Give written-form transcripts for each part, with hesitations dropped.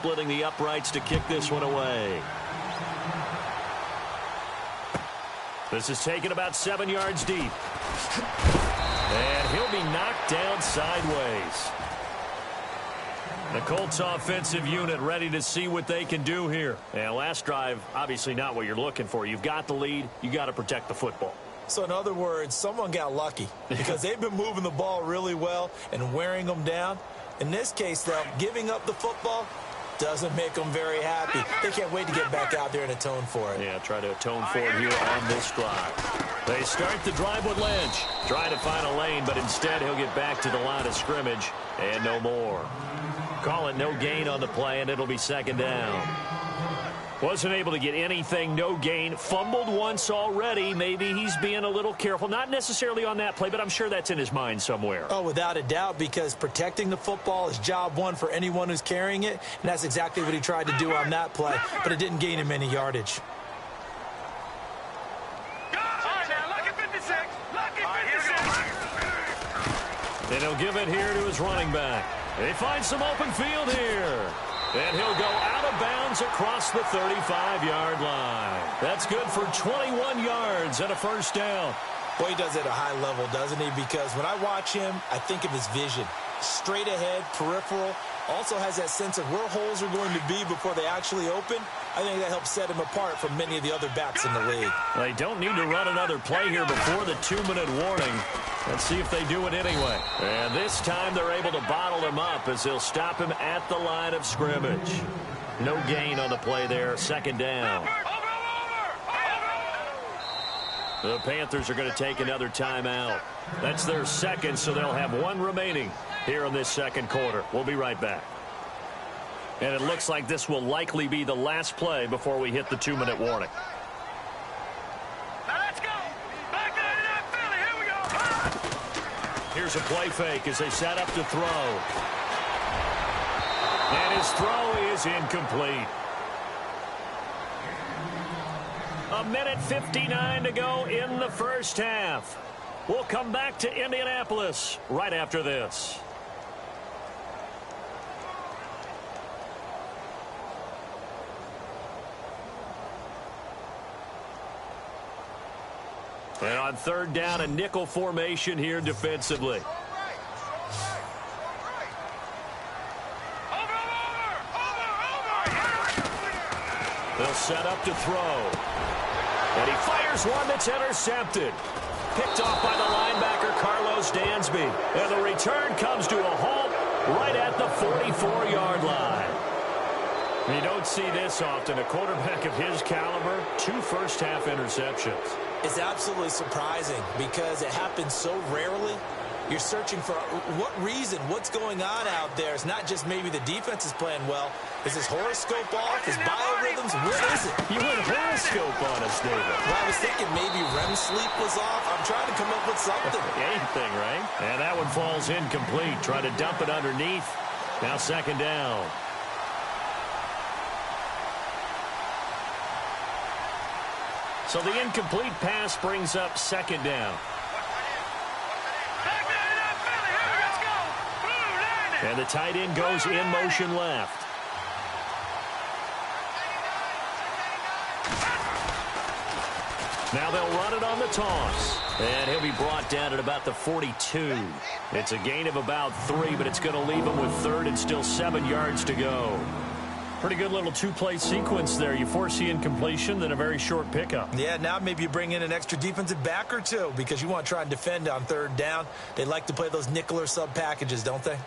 splitting the uprights to kick this one away. This is taken about 7 yards deep. And he'll be knocked down sideways. The Colts offensive unit ready to see what they can do here. And last drive, obviously not what you're looking for. You've got the lead. You got to protect the football. So in other words, someone got lucky because they've been moving the ball really well and wearing them down. In this case, though, giving up the football doesn't make them very happy. They can't wait to get back out there and atone for it. Yeah, try to atone for it here on this drive. They start the drive with Lynch. Trying to find a lane, but instead he'll get back to the line of scrimmage and no more. Call it no gain on the play, and it'll be second down. Wasn't able to get anything, no gain. Fumbled once already. Maybe he's being a little careful. Not necessarily on that play, but I'm sure that's in his mind somewhere. Oh, without a doubt, because protecting the football is job one for anyone who's carrying it, and that's exactly what he tried to do on that play, but it didn't gain him any yardage. And he'll give it here to his running back. They find some open field here. And he'll go out of bounds across the 35-yard line. That's good for 21 yards and a first down. Boy, he does it at a high level, doesn't he? Because when I watch him, I think of his vision. Straight ahead, peripheral. Also has that sense of where holes are going to be before they actually open. I think that helps set him apart from many of the other backs in the league. They don't need to run another play here before the 2-minute warning. Let's see if they do it anyway. And this time they're able to bottle him up as they'll stop him at the line of scrimmage. No gain on the play there. Second down. The Panthers are going to take another timeout. That's their second, so they'll have one remaining here in this second quarter. We'll be right back. And it looks like this will likely be the last play before we hit the 2-minute warning. Now let's go. Back to that Philly. Here we go. Here's a play fake as they set up to throw. And his throw is incomplete. 1:59 to go in the first half. We'll come back to Indianapolis right after this. And on third down, a nickel formation here defensively. They'll set up to throw. And he fires one that's intercepted. Picked off by the linebacker, Carlos Dansby. And the return comes to a halt right at the 44-yard line. You don't see this often. A quarterback of his caliber, 2 first-half interceptions. It's absolutely surprising because it happens so rarely. You're searching for what reason, what's going on out there. It's not just maybe the defense is playing well. Is his horoscope off? His biorhythms? What is it? You went horoscope on us, David. Well, I was thinking maybe REM sleep was off. I'm trying to come up with something. Anything, right? And that one falls incomplete. Try to dump it underneath. Now second down. So the incomplete pass brings up second down. And the tight end goes in motion left. Now they'll run it on the toss. And he'll be brought down at about the 42. It's a gain of about 3, but it's going to leave him with third and still 7 yards to go. Pretty good little 2-play sequence there. You force the incompletion, then a very short pickup. Yeah, now maybe you bring in an extra defensive back or two because you want to try and defend on third down. They like to play those nickel or sub packages, don't they?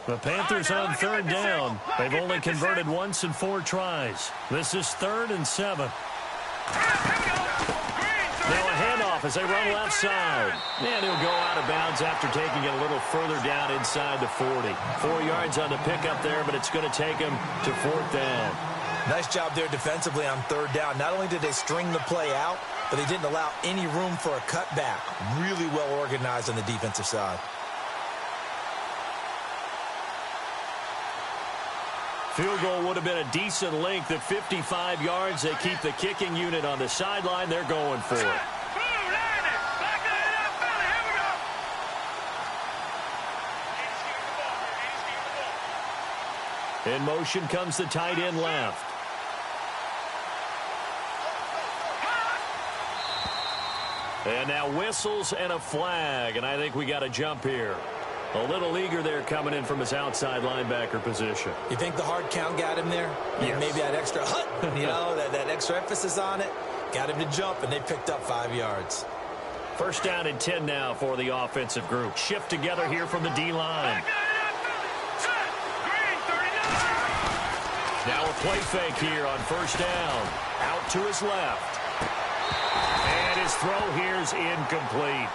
The Panthers on third down. They've only converted once in 4 tries. This is 3rd and 7. Now a handoff as they run left side. And he'll go out of bounds after taking it a little further down inside the 40. 4 yards on the pickup there, but it's going to take him to 4th down. Nice job there defensively on third down. Not only did they string the play out, but they didn't allow any room for a cutback. Really well organized on the defensive side. Field goal would have been a decent length at 55 yards. They keep the kicking unit on the sideline. They're going for it. In motion comes the tight end left. And now whistles and a flag, and I think we got a jump here. A little eager there coming in from his outside linebacker position. You think the hard count got him there? Yes. Maybe that extra that extra emphasis on it got him to jump, and they picked up 5 yards. First down and 10 now for the offensive group. Shift together here from the D-line. Now a play fake here on first down. Out to his left. And his throw here's incomplete.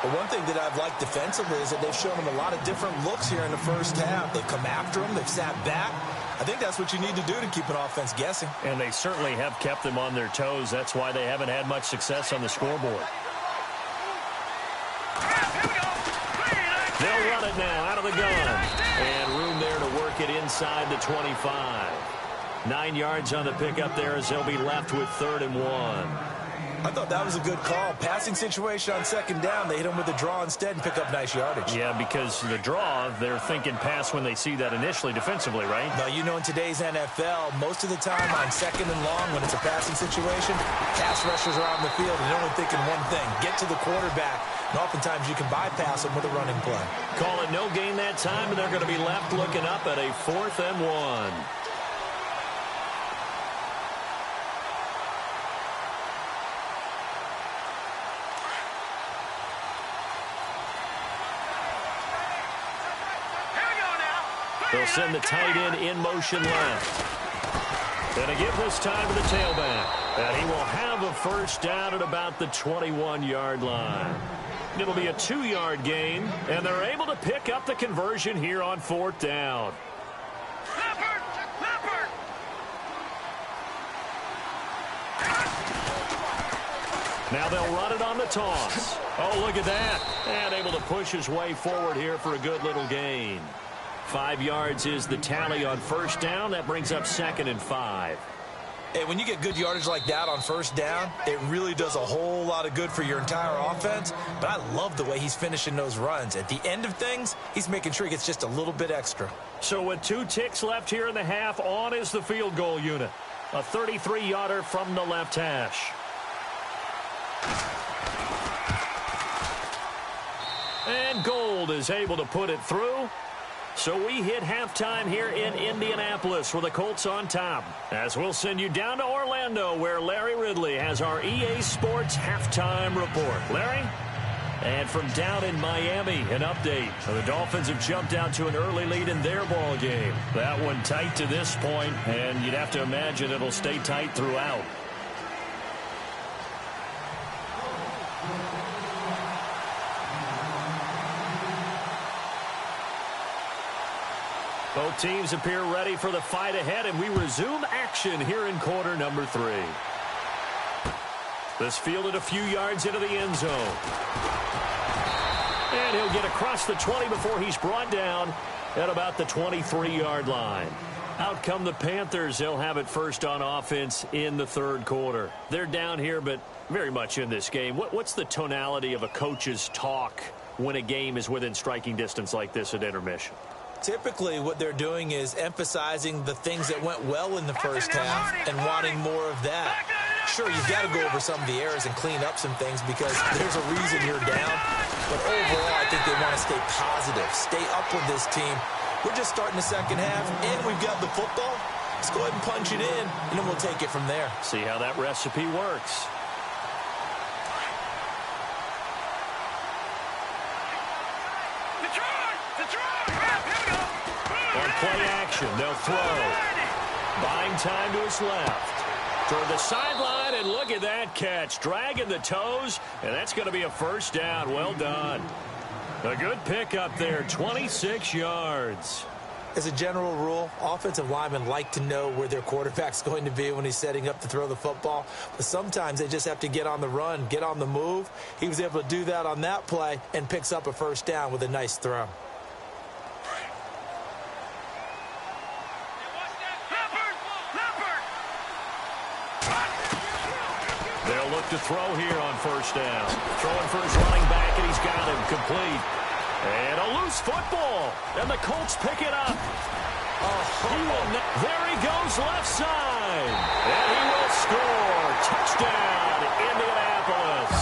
But one thing that I've liked defensively is that they've shown him a lot of different looks here in the first half. They've come after him. They've sat back. I think that's what you need to do to keep an offense guessing. And they certainly have kept them on their toes. That's why they haven't had much success on the scoreboard. They'll run it now out of the gun. And room there to work it inside the 25. 9 yards on the pickup there as they'll be left with 3rd and 1. I thought that was a good call. Passing situation on second down. They hit him with a draw instead and pick up nice yardage. Yeah, because the draw, they're thinking pass when they see that initially defensively, right? Now, you know, in today's NFL, most of the time on second and long when it's a passing situation, pass rushers are out in the field and they're only thinking one thing, get to the quarterback. And oftentimes you can bypass them with a running play. Call it no gain that time, and they're going to be left looking up at a 4th and 1. They'll send the tight end in motion left. Gonna give this time to the tailback. And he will have a first down at about the 21-yard line. It'll be a 2-yard gain, and they're able to pick up the conversion here on 4th down. Now they'll run it on the toss. Oh, look at that. And able to push his way forward here for a good little gain. 5 yards is the tally on first down. That brings up 2nd and 5. Hey, when you get good yardage like that on first down, it really does a whole lot of good for your entire offense. But I love the way he's finishing those runs. At the end of things, he's making sure he gets just a little bit extra. So with 2 ticks left here in the half, on is the field goal unit. A 33-yarder from the left hash. And Gold is able to put it through. So we hit halftime here in Indianapolis with the Colts on top. As we'll send you down to Orlando, where Larry Ridley has our EA Sports halftime report. Larry? And from down in Miami, an update. The Dolphins have jumped out to an early lead in their ball game. That one tight to this point, and you'd have to imagine it'll stay tight throughout. Both teams appear ready for the fight ahead, and we resume action here in quarter number 3. This fielded a few yards into the end zone. And he'll get across the 20 before he's brought down at about the 23-yard line. Out come the Panthers. They'll have it first on offense in the 3rd quarter. They're down here, but very much in this game. What's the tonality of a coach's talk when a game is within striking distance like this at intermission? Typically, what they're doing is emphasizing the things that went well in the first half and wanting more of that. Sure, you've got to go over some of the errors and clean up some things because there's a reason you're down. But overall, I think they want to stay positive, stay up with this team. We're just starting the second half, and we've got the football. Let's go ahead and punch it in, and then we'll take it from there. See how that recipe works. Play action. They'll throw. Buying time to his left. Toward the sideline, and look at that catch. Dragging the toes, and that's going to be a first down. Well done. A good pickup there, 26 yards. As a general rule, offensive linemen like to know where their quarterback's going to be when he's setting up to throw the football. But sometimes they just have to get on the run, get on the move. He was able to do that on that play and picks up a first down with a nice throw. They'll look to throw here on first down. Throwing for his running back, and he's got him complete. And a loose football. And the Colts pick it up. Oh, There he goes left side. And he will score. Touchdown, Indianapolis.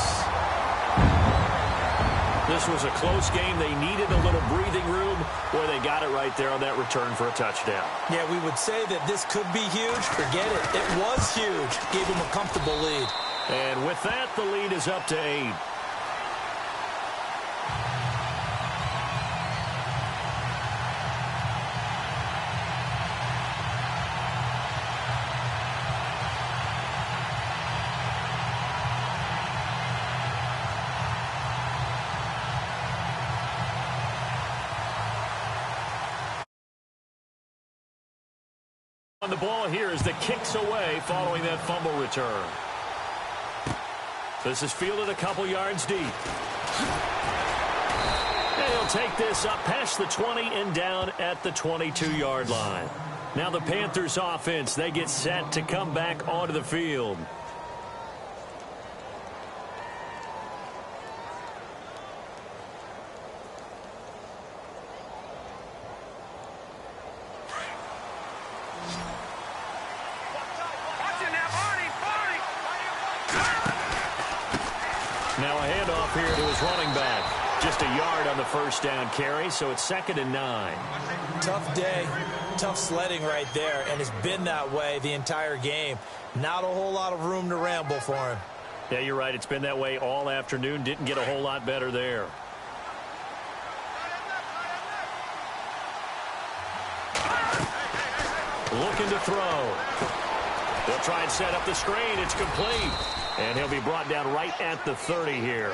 This was a close game. They needed a little breathing room. Boy, they got it right there on that return for a touchdown. Yeah, we would say that this could be huge. Forget it. It was huge. Gave him a comfortable lead. And with that, the lead is up to 8. On the ball here as the kicks away following that fumble return. This is fielded a couple yards deep. And he'll take this up past the 20 and down at the 22-yard line. Now the Panthers offense, they get set to come back onto the field. Now a handoff here to his running back. Just a yard on the first down carry, so it's 2nd and 9. Tough day, tough sledding right there, and it's been that way the entire game. Not a whole lot of room to ramble for him. Yeah, you're right. It's been that way all afternoon. Didn't get a whole lot better there. Looking to throw. They'll try and set up the screen. It's complete. And he'll be brought down right at the 30 here.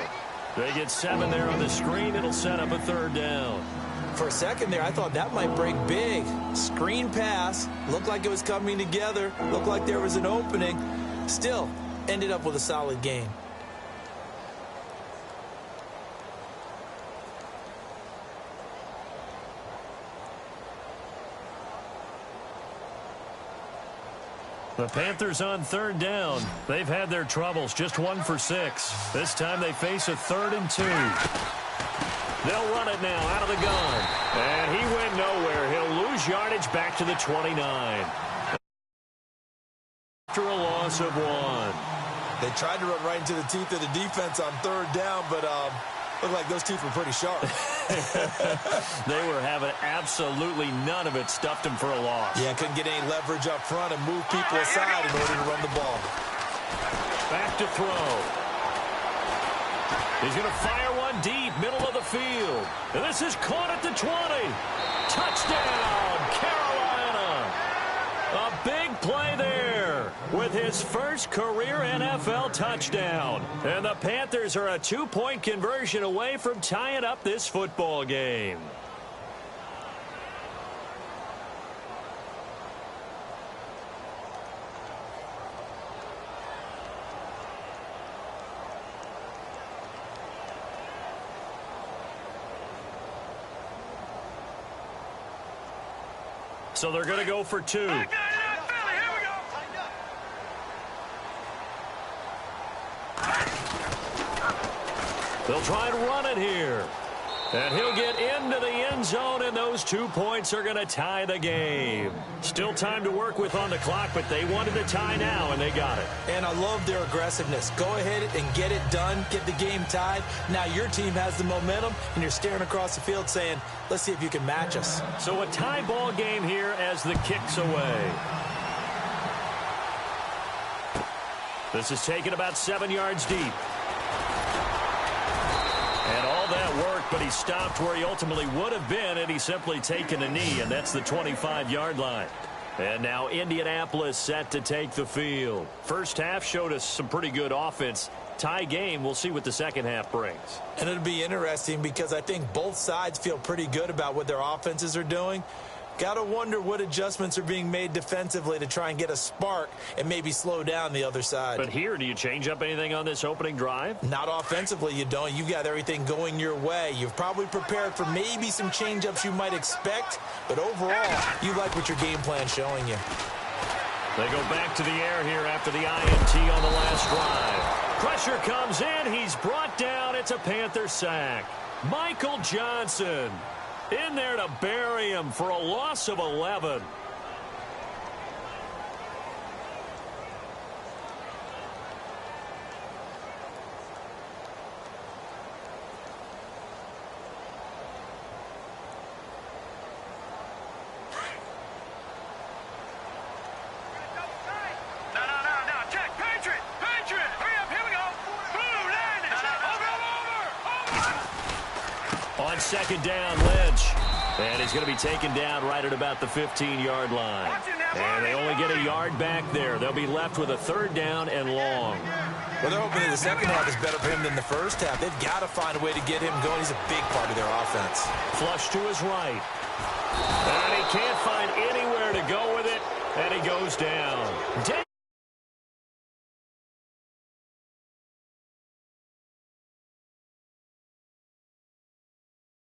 They get 7 there on the screen. It'll set up a 3rd down. For a second there, I thought that might break big. Screen pass. Looked like it was coming together. Looked like there was an opening. Still, ended up with a solid game. The Panthers on 3rd down. They've had their troubles, just 1 for 6. This time they face a 3rd and 2. They'll run it now out of the gun. And he went nowhere. He'll lose yardage back to the 29. After a loss of 1. They tried to run right into the teeth of the defense on 3rd down, but looked like those teeth were pretty sharp. They were having absolutely none of it. Stuffed him for a loss. Yeah, couldn't get any leverage up front and move people aside in order to run the ball. Back to throw. He's going to fire one deep, middle of the field. And this is caught at the 20. Touchdown, Carolina. A big play there with his first career NFL touchdown. And the Panthers are a 2-point conversion away from tying up this football game. So they're going to go for 2. They'll try and run it here. And he'll get into the end zone, and those 2 points are going to tie the game. Still time to work with on the clock, but they wanted a tie now, and they got it. And I love their aggressiveness. Go ahead and get it done, get the game tied. Now your team has the momentum, and you're staring across the field saying, let's see if you can match us. So a tie ball game here as the kick's away. This is taken about 7 yards deep. And all that worked, but he stopped where he ultimately would have been had he simply taken a knee, and that's the 25-yard line. And now Indianapolis set to take the field. First half showed us some pretty good offense. Tie game, we'll see what the second half brings. And it'll be interesting because I think both sides feel pretty good about what their offenses are doing. Got to wonder what adjustments are being made defensively to try and get a spark and maybe slow down the other side. But here, do you change up anything on this opening drive? Not offensively, you don't. You've got everything going your way. You've probably prepared for maybe some change-ups you might expect, but overall, you like what your game plan's showing you. They go back to the air here after the INT on the last drive. Pressure comes in. He's brought down. It's a Panther sack. Michael Johnson in there to bury him for a loss of 11. second down, Lynch. And he's going to be taken down right at about the 15-yard line. And they only get a yard back there. They'll be left with a third down and long. Well, they're hoping that the second half is better for him than the first half. They've got to find a way to get him going. He's a big part of their offense. Flush to his right. And he can't find anywhere to go with it. And he goes down. 10